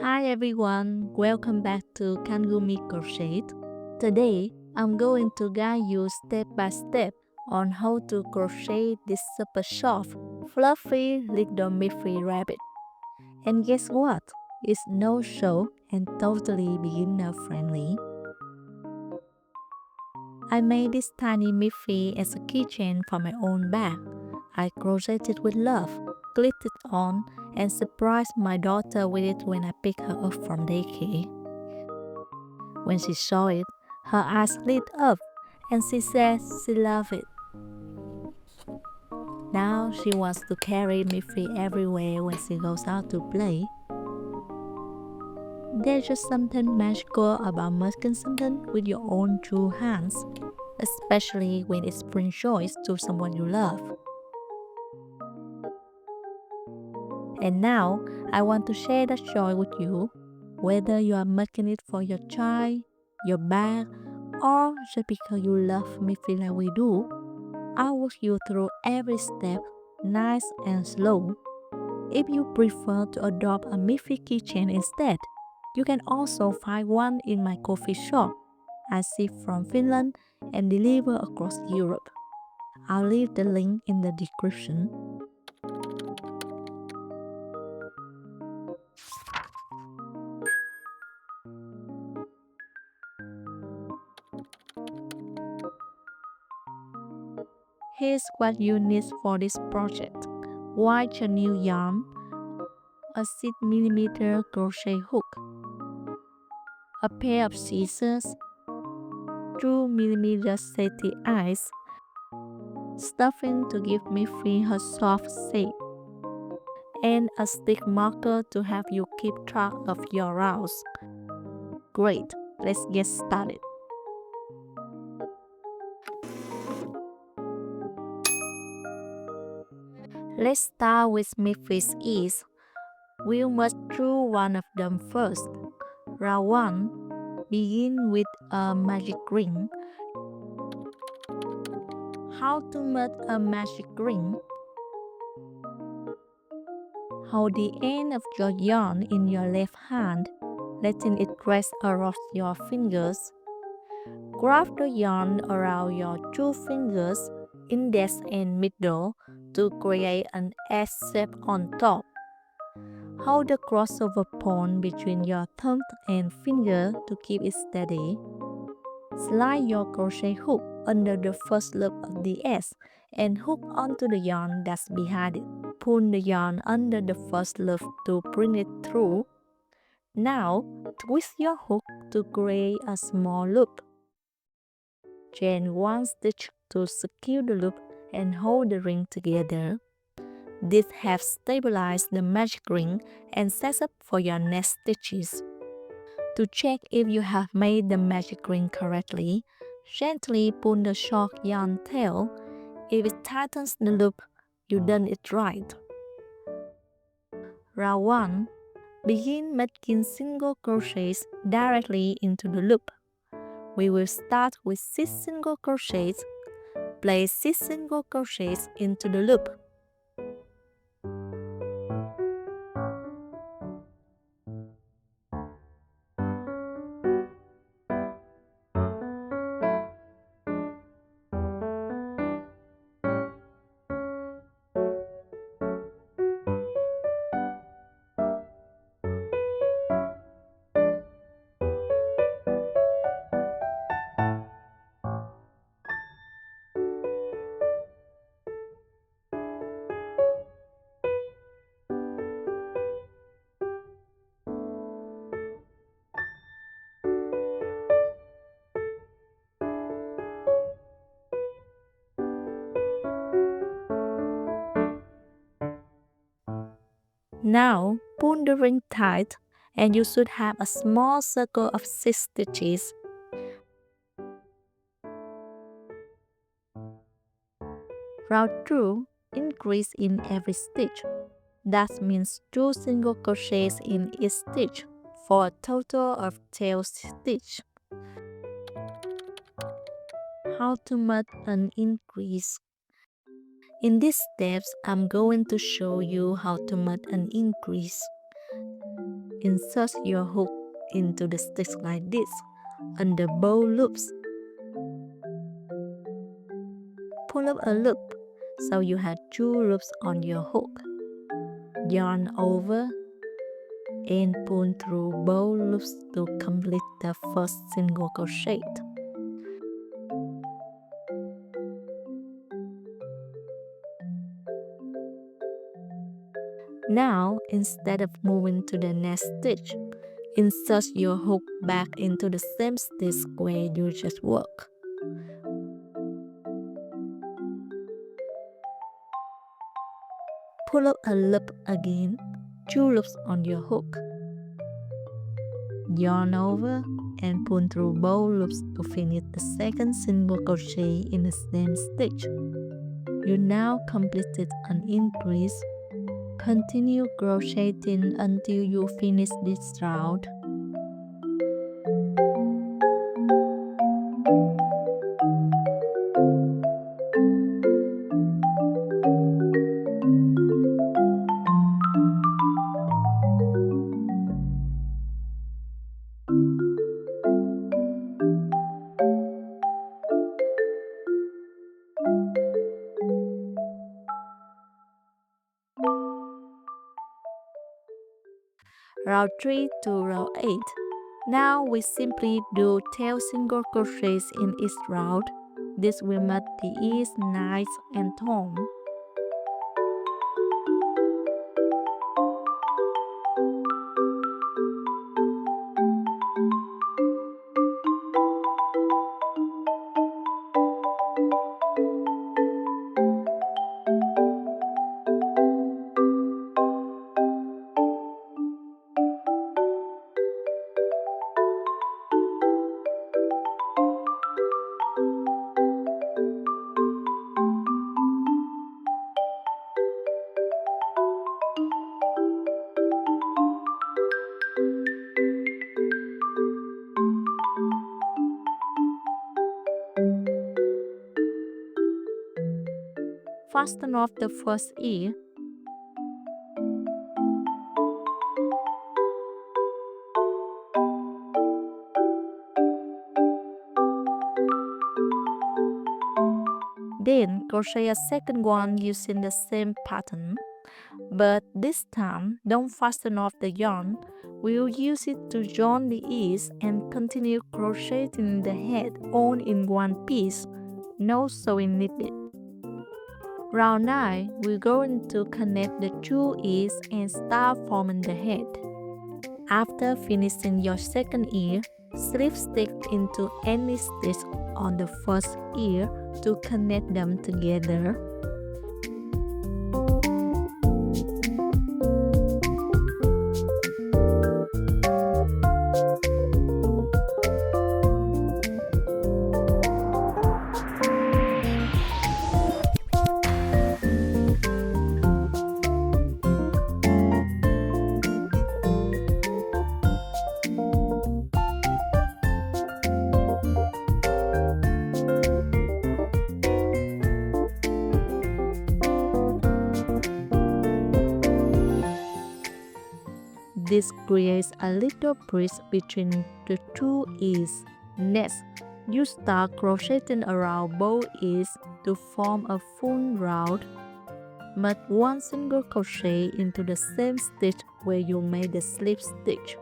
Hi everyone, welcome back to Kangumi Crochet. Today, I'm going to guide you step by step on how to crochet this super soft, fluffy little MIFFY rabbit. And guess what? It's no show and totally beginner friendly. I made this tiny MIFFY as a keychain for my own bag. I crocheted with love, clipped it on, and surprised my daughter with it when I picked her up from daycare. When she saw it, her eyes lit up and she said she loved it. Now she wants to carry MIFFY everywhere when she goes out to play. There's just something magical about making something with your own two hands, especially when it's bring joy to someone you love. And now, I want to share that joy with you, whether you are making it for your child, your bag, or just because you love MIFFY like we do. I'll walk you through every step, nice and slow. If you prefer to adopt a MIFFY keychain instead, you can also find one in my coffee shop. I ship from Finland and deliver across Europe. I'll leave the link in the description. Here's what you need for this project: white chenille yarn, a 6mm crochet hook, a pair of scissors, 2mm safety eyes, stuffing to give MIFFY her soft shape, and a stick marker to help you keep track of your rows. Great, let's get started. Let's start with MIFFY's ears. We'll must through one of them first. Round 1. Begin with a magic ring. How to make a magic ring? Hold the end of your yarn in your left hand, letting it rest across your fingers. Grab the yarn around your two fingers, index and middle, to create an S shape on top. Hold the crossover point between your thumb and finger to keep it steady. Slide your crochet hook under the first loop of the S and hook onto the yarn that's behind it. Pull the yarn under the first loop to bring it through. Now, twist your hook to create a small loop. Chain one stitch to secure the loop and hold the ring together. This helps stabilize the magic ring and sets up for your next stitches. To check if you have made the magic ring correctly, gently pull the short yarn tail. If it tightens the loop, you done it right. Round 1. Begin making single crochets directly into the loop. We will start with 6 single crochets. Place 6 single crochets into the loop. Now, pull the ring tight and you should have a small circle of 6 stitches. Round 2, increase in every stitch. That means 2 single crochets in each stitch for a total of 12 stitches. how to make an increase. In these steps, I'm going to show you how to make an increase. Insert your hook into the stitch like this, under bow loops. Pull up a loop, so you have 2 loops on your hook. Yarn over and pull through bow loops to complete the first single crochet. Now, instead of moving to the next stitch, insert your hook back into the same stitch where you just worked. Pull up a loop again, 2 loops on your hook. Yarn over and pull through bow loops to finish the second single crochet in the same stitch. You now completed an increase. Continue crocheting until you finish this round. Round 3 to round 8. Now we simply do 12 single crochets in each round. This will make the ease nice and tall. Fasten off the first ear. Then crochet a second one using the same pattern, but this time don't fasten off the yarn. We'll use it to join the ears and continue crocheting the head all in one piece. No sewing needed. Round 9, we're going to connect the 2 ears and start forming the head. After finishing your second ear, slip stitch into any stitch on the first ear to connect them together. This creates a little bridge between the 2 ears. Next, you start crocheting around both ears to form a full round. Make 1 single crochet into the same stitch where you made the slip stitch.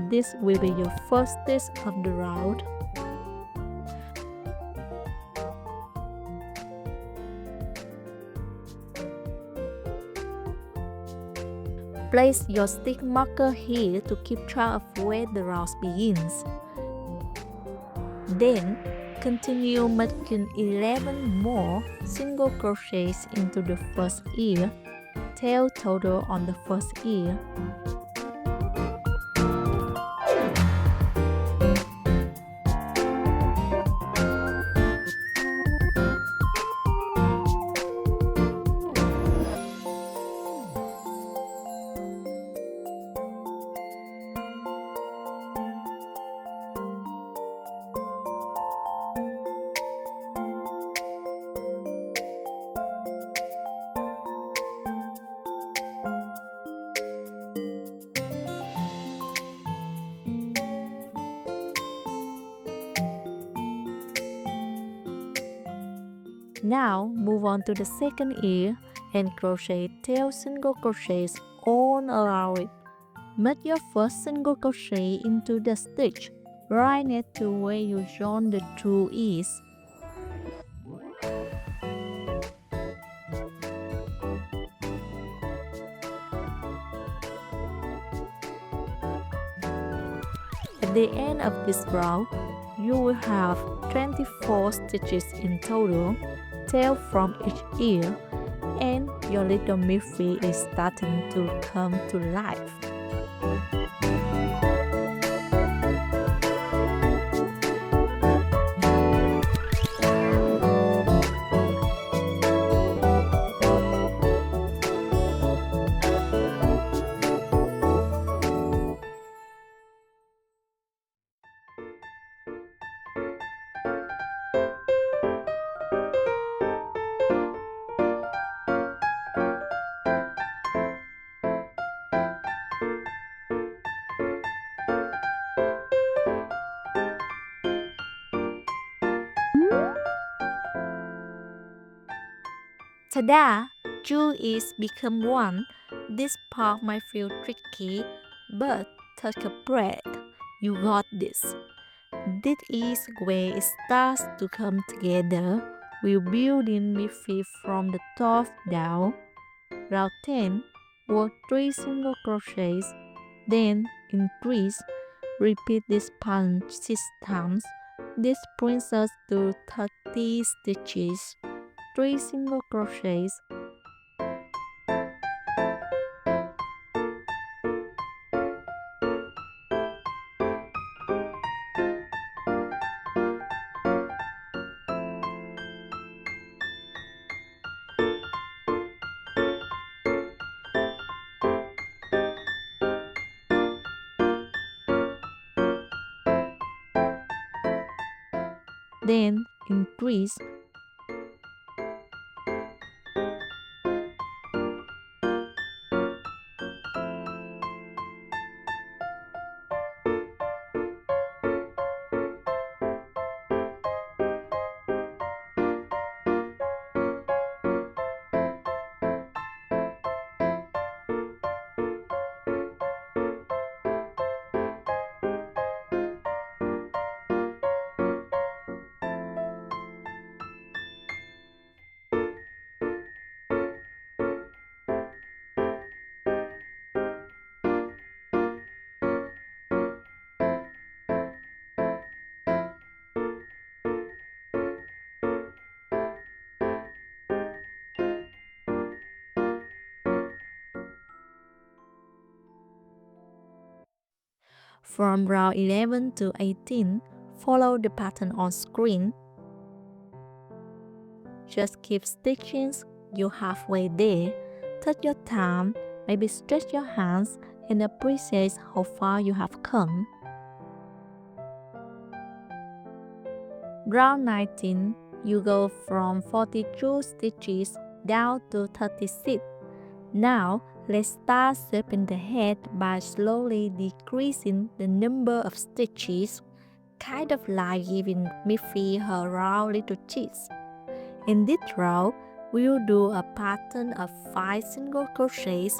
This will be your first stitch of the round. Place your stick marker here to keep track of where the round begins. Then, continue making 11 more single crochets into the first ear, 12 total on the first ear. Now move on to the second ear and crochet 12 single crochets all around it. Make your first single crochet into the stitch right next to where you join the two ears. At the end of this row, you will have 24 stitches in total, 12 from each ear, and your little Miffy is starting to come to life. Tada! Two is become one. This part might feel tricky, but take a breath. You got this. This is where it starts to come together. We build in Miffy from the top down. Round 10, work 3 single crochets, then increase. Repeat this pattern 6 times. This brings us to 30 stitches. 3 single crochets, then increase. From round 11 to 18, follow the pattern on screen. Just keep stitching, you're halfway there. Take your time, maybe stretch your hands and appreciate how far you have come. Round 19, you go from 42 stitches down to 36. Now, let's start shaping the head by slowly decreasing the number of stitches, kind of like giving Miffy her round little cheeks. In this row, we'll do a pattern of 5 single crochets.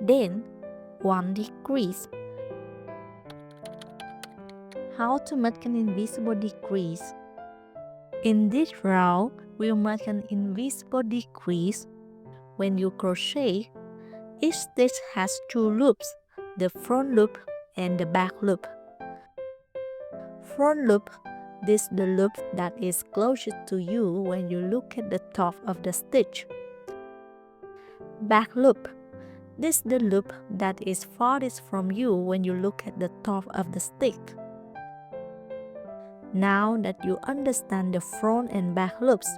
Then, 1 decrease. How to make an invisible decrease? In this row, we'll make an invisible decrease. When you crochet, each stitch has 2 loops, the front loop and the back loop. Front loop, this is the loop that is closest to you when you look at the top of the stitch. Back loop, This is the loop that is farthest from you when you look at the top of the stick. Now that you understand the front and back loops,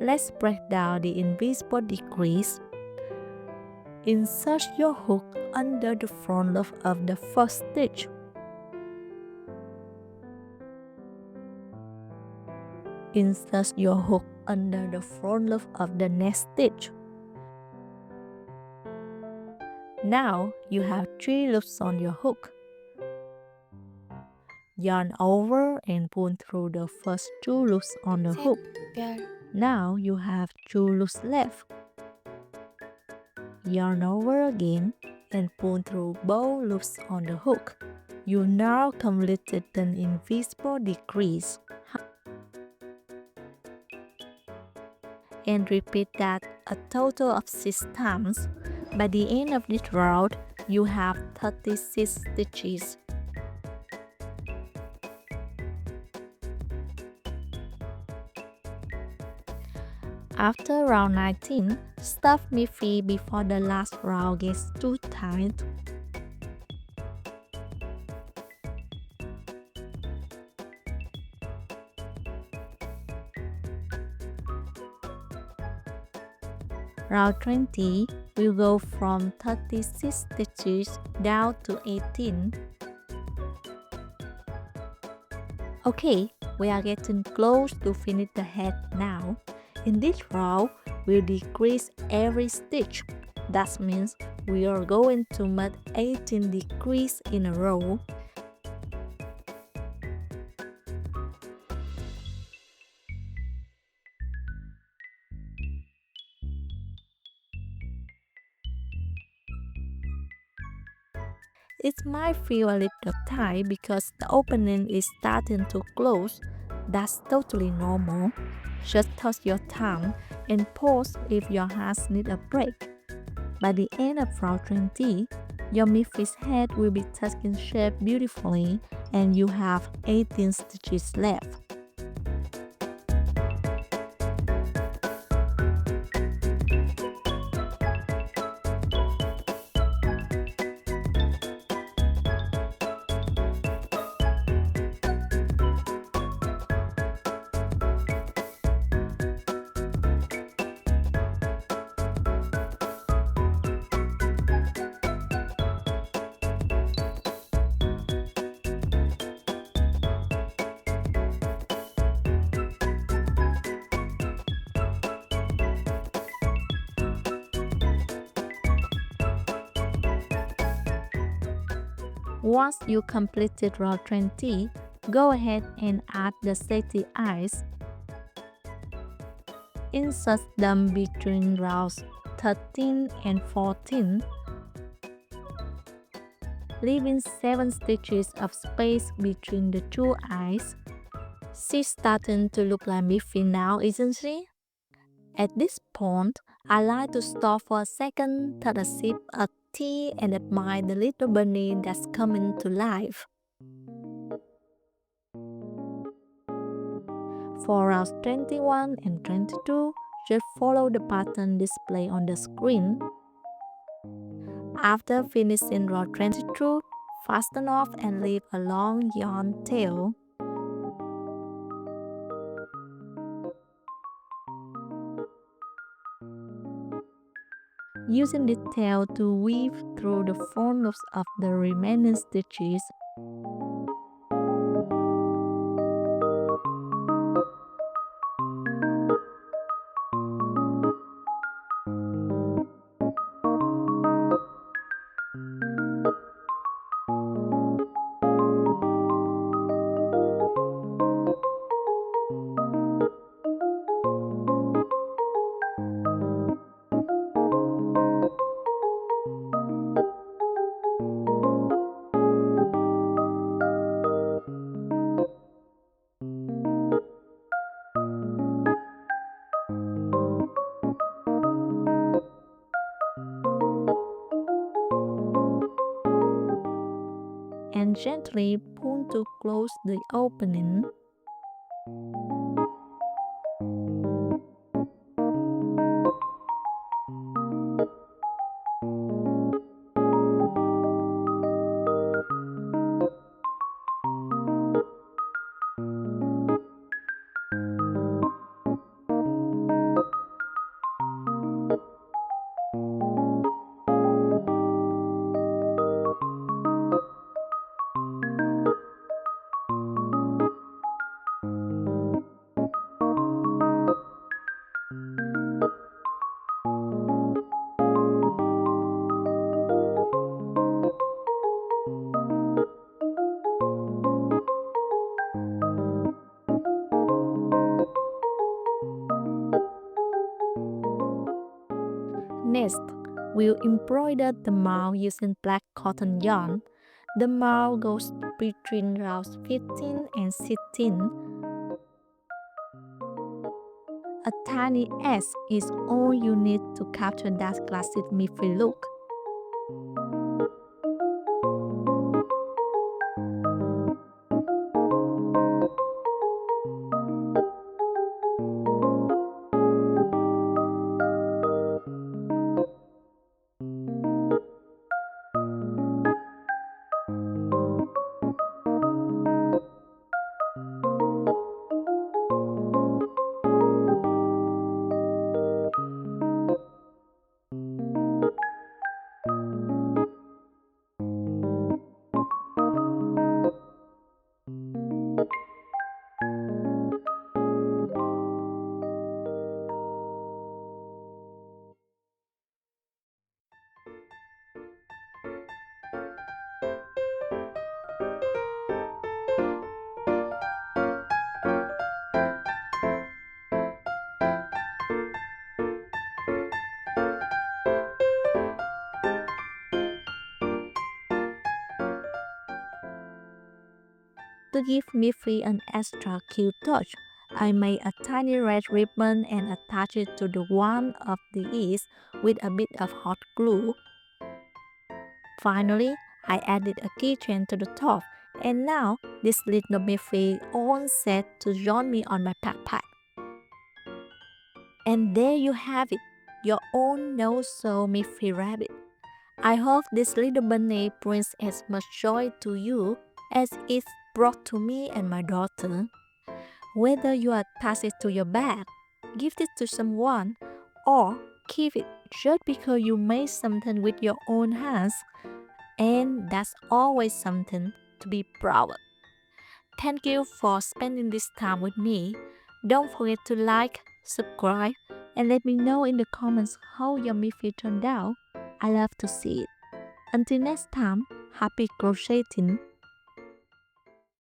let's break down the invisible decrease. Insert your hook under the front loop of the first stitch. Insert your hook under the front loop of the next stitch. Now you have 3 loops on your hook. Yarn over and pull through the first 2 loops on the hook. Now you have 2 loops left. Yarn over again and pull through both loops on the hook. You now completed an invisible decrease. And repeat that a total of 6 times. By the end of this round, you have 36 stitches. After round 19, stuff MIFFY before the last round gets too tight. Round 20 will go from 36 stitches down to 18. Okay, we are getting close to finish the head now. In this round, we'll decrease every stitch. That means we are going to make 18 decreases in a row. It might feel a little tight because the opening is starting to close. That's totally normal. Just toss your thumb and pause if your hands need a break. By the end of round 20, your MIFFY's head will be taking shape beautifully and you have 18 stitches left. Once you completed round 20, go ahead and add the safety eyes. Insert them between rounds 13 and 14, leaving 7 stitches of space between the 2 eyes. She's starting to look like MIFFY now, isn't she? At this point, I like to stop for a second, take a sip of tea and admire the little bunny that's coming to life. For rounds 21 and 22, just follow the pattern displayed on the screen. After finishing round 22, fasten off and leave a long yarn tail. Using the tail to weave through the front loops of the remaining stitches. And gently pull to close the opening. We'll embroider the mouth using black cotton yarn. The mouth goes between rounds 15 and 16. A tiny S is all you need to capture that classic MIFFY look. To give MIFFY an extra cute touch, I made a tiny red ribbon and attached it to the one of the ears with a bit of hot glue. Finally, I added a keychain to the top, and now this little MIFFY all set to join me on my backpack. And there you have it, your own no-sew MIFFY rabbit. I hope this little bunny brings as much joy to you as it brought to me and my daughter. Whether you attach it to your bag, give it to someone, or keep it just because you made something with your own hands, and that's always something to be proud of. Thank you for spending this time with me. Don't forget to like, subscribe, and let me know in the comments how your MIFFY turned out. I love to see it. Until next time, happy crocheting!